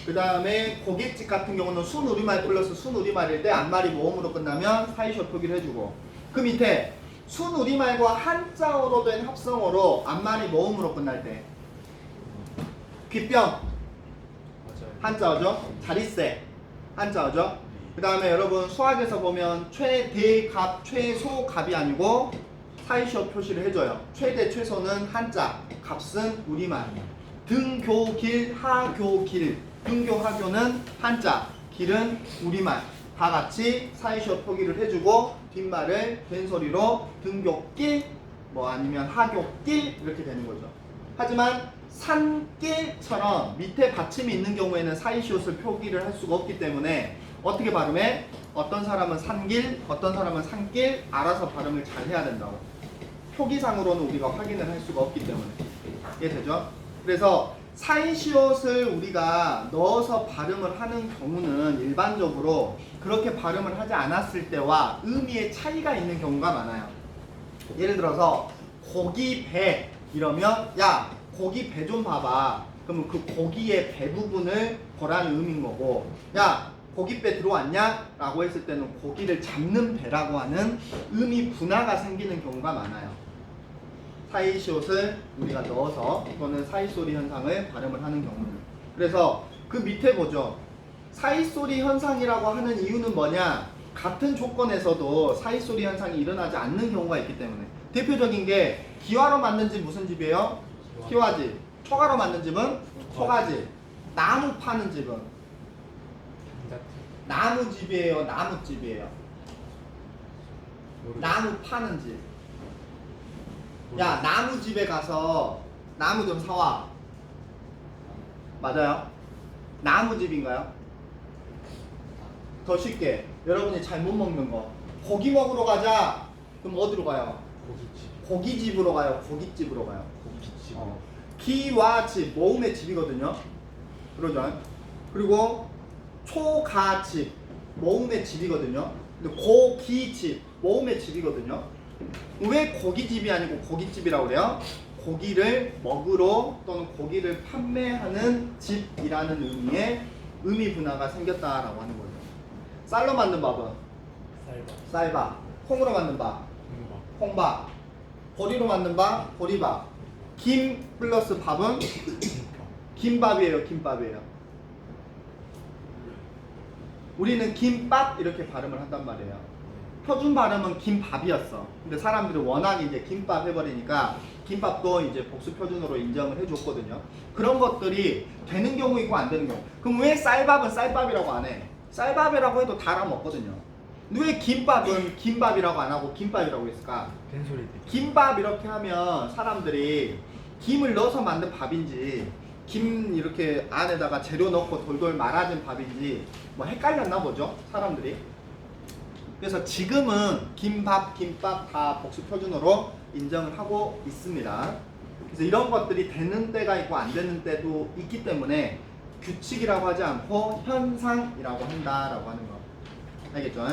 그 다음에 고깃집 같은 경우는 순우리말 플러스 순우리말일 때 앞말이 모음으로 끝나면 사이시어 표기를 해주고 그 밑에 순우리말과 한자어로 된 합성어로 앞말이 모음으로 끝날 때 귓병 맞아요. 한자어죠. 자리세 한자어죠. 그 다음에 여러분 수학에서 보면 최대값 최소값이 아니고 사이시어 표시를 해줘요. 최대 최소는 한자, 값은 우리말. 등교길 하교길 등교 하교는 한자, 길은 우리말. 다 같이 사이시어 표기를 해주고 뒷말을 된소리로 등교길 뭐 아니면 하교길 이렇게 되는 거죠. 하지만 산길처럼 밑에 받침이 있는 경우에는 사이시옷을 표기를 할 수가 없기 때문에 어떻게 발음해? 어떤 사람은 산길, 어떤 사람은 산길 알아서 발음을 잘 해야 된다고. 표기상으로는 우리가 확인을 할 수가 없기 때문에. 이해되죠? 그래서 사이시옷을 우리가 넣어서 발음을 하는 경우는 일반적으로 그렇게 발음을 하지 않았을 때와 의미의 차이가 있는 경우가 많아요. 예를 들어서 고기 배 이러면 야 고기 배 좀 봐봐. 그러면 그 고기의 배 부분을 보라는 의미인 거고 야 고기 배 들어왔냐? 라고 했을 때는 고기를 잡는 배라고 하는 의미 분화가 생기는 경우가 많아요. 사이시옷을 우리가 넣어서 이거는 사이소리 현상을 발음을 하는 경우는. 그래서 그 밑에 보죠. 사이소리 현상이라고 하는 이유는 뭐냐? 같은 조건에서도 사이소리 현상이 일어나지 않는 경우가 있기 때문에. 대표적인 게 기와로 만든 집 무슨 집이에요? 기와집. 초가로 만든 집은 초가집. 나무 파는 집은 나무집이에요, 나무집이에요. 나무 파는 집. 야, 나무집에 가서 나무 좀 사와. 맞아요? 나무집인가요? 더 쉽게 여러분이 잘 못 먹는 거 고기 먹으러 가자. 그럼 어디로 가요? 고깃집. 고깃집으로 가요. 고깃집으로 가요. 고깃집. 기와 집, 모음의 집이거든요. 그러죠. 그리고 초가집, 모음의 집이거든요. 근데 고기집, 모음의 집이거든요. 왜 고깃집이 아니고 고깃집이라고 그래요? 고기를 먹으러 또는 고기를 판매하는 집이라는 의미의 의미 분화가 생겼다라고 하는 거죠. 쌀로 만든 밥은 쌀밥. 쌀밥, 콩으로 만든 밥, 홍밥. 콩밥, 보리로 만든 밥, 보리밥, 김 플러스 밥은 김밥. 김밥이에요, 김밥이에요. 우리는 김밥 이렇게 발음을 한단 말이에요. 표준 발음은 김밥이었어. 근데 사람들이 워낙 이제 김밥 해버리니까 김밥도 이제 복수 표준으로 인정을 해줬거든요. 그런 것들이 되는 경우 있고 안 되는 경우. 그럼 왜 쌀밥은 쌀밥이라고 안 해? 쌀밥이라고 해도 다 알아먹거든요. 근데 왜 김밥은 김밥이라고 안 하고 김밥이라고 했을까? 된소리. 김밥 이렇게 하면 사람들이 김을 넣어서 만든 밥인지 김 이렇게 안에다가 재료 넣고 돌돌 말아진 밥인지 뭐 헷갈렸나 보죠, 사람들이. 그래서 지금은 김밥, 김밥 다 복수 표준어로 인정을 하고 있습니다. 그래서 이런 것들이 되는 때가 있고 안 되는 때도 있기 때문에 규칙이라고 하지 않고 현상이라고 한다라고 하는 거. 알겠죠?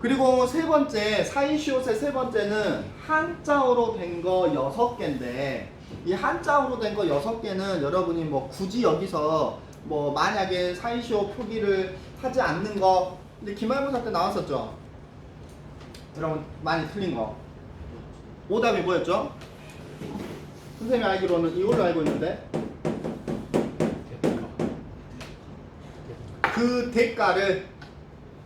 그리고 세 번째, 사이시옷의 세 번째는 한자어로 된 거 6개인데 이 한자어로 된 거 6개는 여러분이 뭐 굳이 여기서 뭐 만약에 사이시옷 표기를 하지 않는 거 근데 기말고사 때 나왔었죠? 여러분 많이 틀린 거. 오답이 뭐였죠? 선생님이 알기로는 이걸로 알고 있는데 그 대가를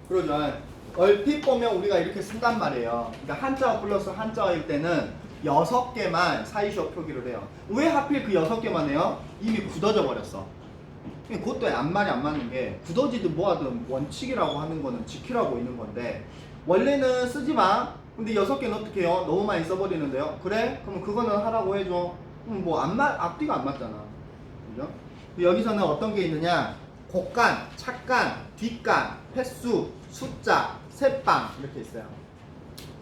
그러죠. 얼핏 보면 우리가 이렇게 쓴단 말이에요. 그러니까 한자어 플러스 한자어일 때는 6개만 사이시옷 표기를 해요. 왜 하필 그 6개만 해요? 이미 굳어져 버렸어. 그것도 말이 안 맞는 게 굳어지든 뭐하든 원칙이라고 하는 거는 지키라고 있는 건데 원래는 쓰지 마. 근데 6개는 어떻게 해요? 너무 많이 써버리는데요. 그래? 그러면 그거는 하라고 해줘. 뭐 앞뒤가 안 맞잖아. 그죠? 여기서는 어떤 게 있느냐? 곡간, 착간, 뒷간, 횟수, 숫자, 셋방 이렇게 있어요.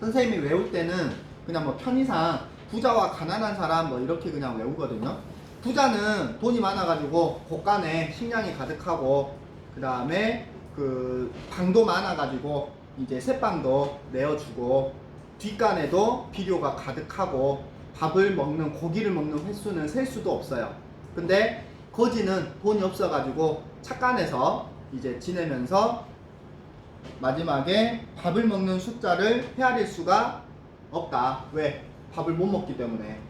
선생님이 외울 때는 그냥 뭐 편의상 부자와 가난한 사람 뭐 이렇게 그냥 외우거든요. 부자는 돈이 많아가지고 곳간에 식량이 가득하고 그 다음에 그 방도 많아가지고 이제 셋방도 내어주고 뒷간에도 비료가 가득하고 밥을 먹는 고기를 먹는 횟수는 셀 수도 없어요. 근데 거지는 돈이 없어가지고 착간에서 이제 지내면서 마지막에 밥을 먹는 숫자를 헤아릴 수가 없다. 왜? 밥을 못 먹기 때문에.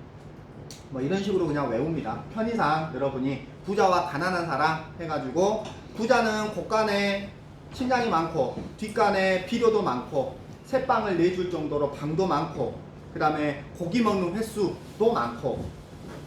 뭐 이런 식으로 그냥 외웁니다. 편의상 여러분이 부자와 가난한 사람 해가지고 부자는 곳간에 식량이 많고 뒷간에 비료도 많고 셋방을 내줄 정도로 방도 많고 그 다음에 고기 먹는 횟수도 많고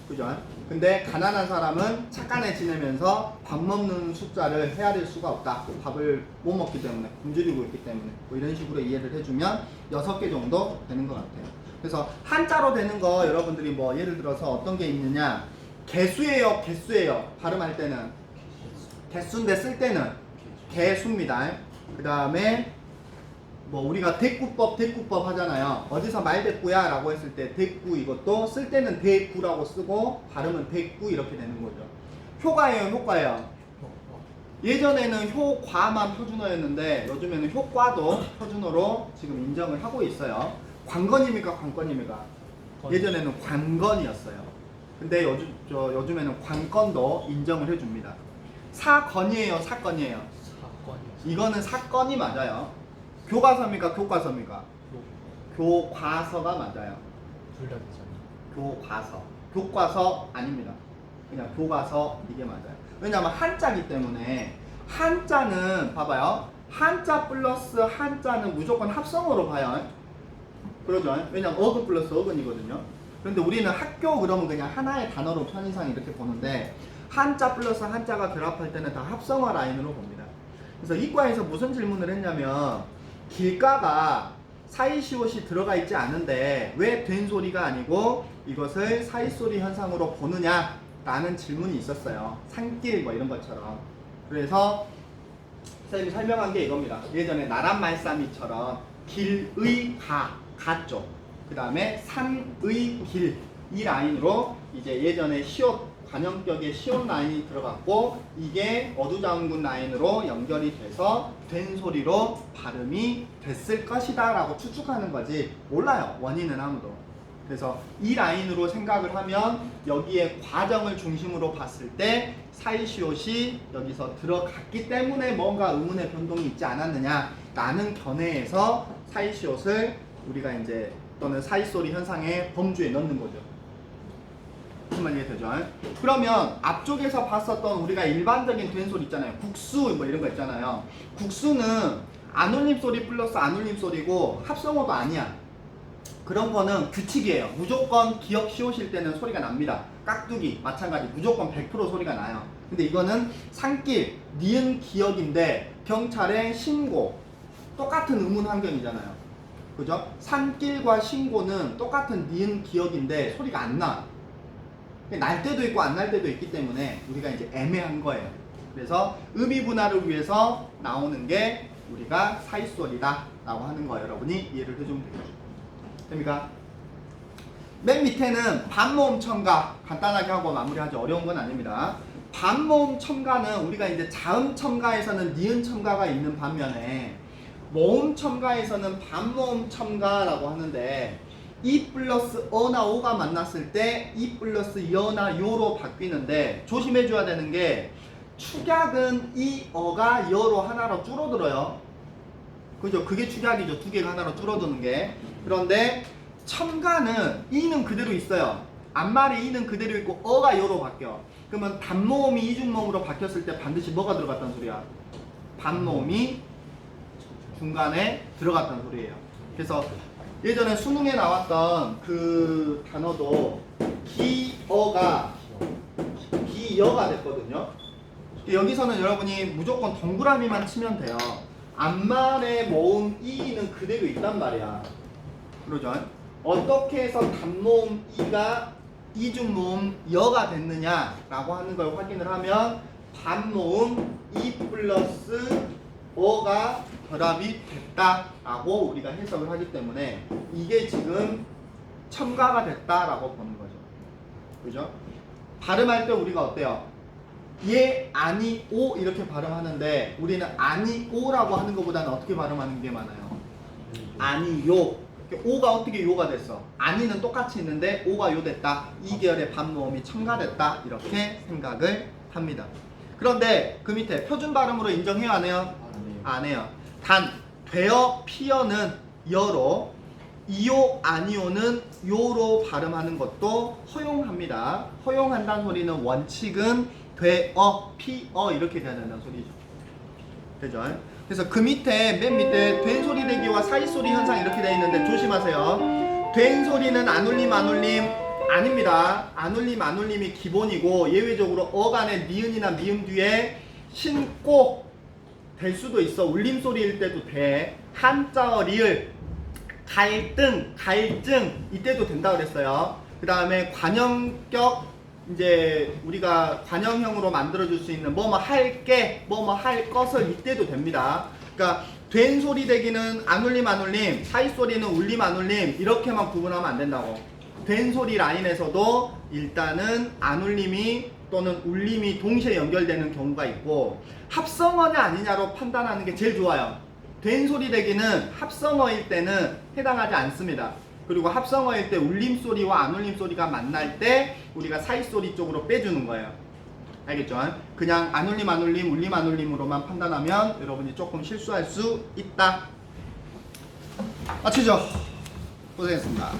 그죠? 근데 가난한 사람은 착간에 지내면서 밥 먹는 숫자를 헤아릴 수가 없다. 밥을 못 먹기 때문에 굶주리고 있기 때문에 뭐 이런 식으로 이해를 해주면 6개 정도 되는 것 같아요. 그래서 한자로 되는 거 여러분들이 뭐 예를 들어서 어떤 게 있느냐 개수예요, 개수예요. 발음할 때는 개수인데 쓸 때는 개수입니다. 그 다음에 뭐 우리가 대꾸법 하잖아요. 어디서 말대꾸야 라고 했을 때 대꾸 이것도 쓸 때는 대꾸라고 쓰고 발음은 대꾸 이렇게 되는 거죠. 효과예요, 효과예요. 예전에는 효과만 표준어였는데 요즘에는 효과도 표준어로 지금 인정을 하고 있어요. 관건입니까, 관건입니까? 예전에는 관건이었어요. 근데 요즘에는 관건도 인정을 해줍니다. 사건이에요, 사건이에요. 사건이요. 이거는 사건이 맞아요. 교과서입니까, 교과서입니까? 교과서가 맞아요. 둘 다 되잖아요. 교과서. 교과서 아닙니다. 그냥 교과서 이게 맞아요. 왜냐하면 한자기 때문에 한자는 봐봐요. 한자 플러스 한자는 무조건 합성어로 봐요. 그러죠. 왜냐면 어근 플러스 어근이거든요. 그런데 우리는 학교 그러면 그냥 하나의 단어로 편의상 이렇게 보는데 한자 플러스 한자가 결합할 때는 다 합성어 라인으로 봅니다. 그래서 이과에서 무슨 질문을 했냐면 길가가 사이시옷이 들어가 있지 않은데 왜 된소리가 아니고 이것을 사이소리 현상으로 보느냐 라는 질문이 있었어요. 산길 뭐 이런 것처럼. 그래서 선생님이 설명한 게 이겁니다. 예전에 나란 말싸미처럼 길의 가 쪽, 그 다음에 산의 길, 이 라인으로 이제 예전에 시옷 관형격의 시옷 라인이 들어갔고, 이게 어두장군 라인으로 연결이 돼서 된 소리로 발음이 됐을 것이다 라고 추측하는 거지, 몰라요, 원인은 아무도. 그래서 이 라인으로 생각을 하면 여기에 과정을 중심으로 봤을 때 사이시옷이 여기서 들어갔기 때문에 뭔가 의문의 변동이 있지 않았느냐 라는 견해에서 사이시옷을 우리가 이제 또는 사이소리 현상의 범주에 넣는 거죠. 무슨 말이 되죠? 그러면 앞쪽에서 봤었던 우리가 일반적인 된 소리 있잖아요. 국수 뭐 이런 거 있잖아요. 국수는 안울림 소리 플러스 안울림 소리고 합성어도 아니야. 그런 거는 규칙이에요. 무조건 기억 씌우실 때는 소리가 납니다. 깍두기 마찬가지 무조건 100% 소리가 나요. 근데 이거는 산길, 니은 기억인데 경찰의 신고, 똑같은 의문 환경이잖아요. 그죠? 산길과 신고는 똑같은 니은 기억인데 소리가 안 나. 날 때도 있고 안 날 때도 있기 때문에 우리가 이제 애매한 거예요. 그래서 의미 분할을 위해서 나오는 게 우리가 사이소리다 라고 하는 거 여러분이 이해를 해주면 되겠죠. 됩니까? 맨 밑에는 반모음 첨가 간단하게 하고 마무리하죠. 어려운 건 아닙니다. 반모음 첨가는 우리가 이제 자음 첨가에서는 니은 첨가가 있는 반면에 모음 첨가에서는 반모음 첨가라고 하는데, 이 플러스 어나 오가 만났을 때 이 플러스 여나 요로 바뀌는데 조심해 줘야 되는 게, 축약은 이 어가 여로 하나로 줄어들어요. 그죠? 그게 축약이죠. 두 개가 하나로 줄어드는 게. 그런데 첨가는 이는 그대로 있어요. 앞말에 이는 그대로 있고 어가 여로 바뀌어. 그러면 단모음이 이중모음으로 바뀌었을 때 반드시 뭐가 들어갔다는 소리야? 반모음이 중간에 들어갔다는 소리예요. 그래서 예전에 수능에 나왔던 그 단어도 기어가 기여가 됐거든요. 여기서는 여러분이 무조건 동그라미만 치면 돼요. 앞말의 모음 이는 그대로 있단 말이야. 그러죠? 어떻게 해서 단모음 이가 이중모음 여가 됐느냐라고 하는 걸 확인을 하면 반모음 이 플러스 어가 결합이 됐다라고 우리가 해석을 하기 때문에 이게 지금 첨가가 됐다라고 보는 거죠. 그죠? 발음할 때 우리가 어때요? 예, 아니, 오 이렇게 발음하는데 우리는 아니, 오라고 하는 것보다는 어떻게 발음하는 게 많아요? 아니, 요. 오가 어떻게 요가 됐어? 아니는 똑같이 있는데 오가 요 됐다. 이 계열의 반모음이 첨가됐다. 이렇게 생각을 합니다. 그런데 그 밑에 표준 발음으로 인정해요? 안 해요? 안 해요. 단 되어 피어는 여로, 이요 아니요는 요로 발음하는 것도 허용합니다. 허용한다는 소리는 원칙은 되어 피어 이렇게 돼야 된다는 소리죠. 되죠? 그래서 그 밑에 맨 밑에 된 소리 대기와 사이 소리 현상 이렇게 되어 있는데 조심하세요. 된 소리는 안울림 안울림 아닙니다. 안울림 안울림이 기본이고 예외적으로 어간의 니은이나 미음 뒤에 신고 될 수도 있어. 울림 소리일 때도 돼. 한자어 리을 갈등 갈증 이때도 된다고 그랬어요. 그 다음에 관형격 이제 우리가 관형형으로 만들어줄 수 있는 뭐뭐 할게 뭐뭐 할 것을 이때도 됩니다. 그러니까 된 소리 대기는 안울림 안울림, 사이 소리는 울림 안울림 이렇게만 구분하면 안 된다고. 된 소리 라인에서도 일단은 안울림이 또는 울림이 동시에 연결되는 경우가 있고, 합성어냐 아니냐로 판단하는 게 제일 좋아요. 된 소리 대기는 합성어일 때는 해당하지 않습니다. 그리고 합성어일 때 울림 소리와 안울림 소리가 만날 때 우리가 사이 소리 쪽으로 빼주는 거예요. 알겠죠? 그냥 안울림 안울림 울림 안울림으로만 판단하면 여러분이 조금 실수할 수 있다. 마치죠. 고생했습니다.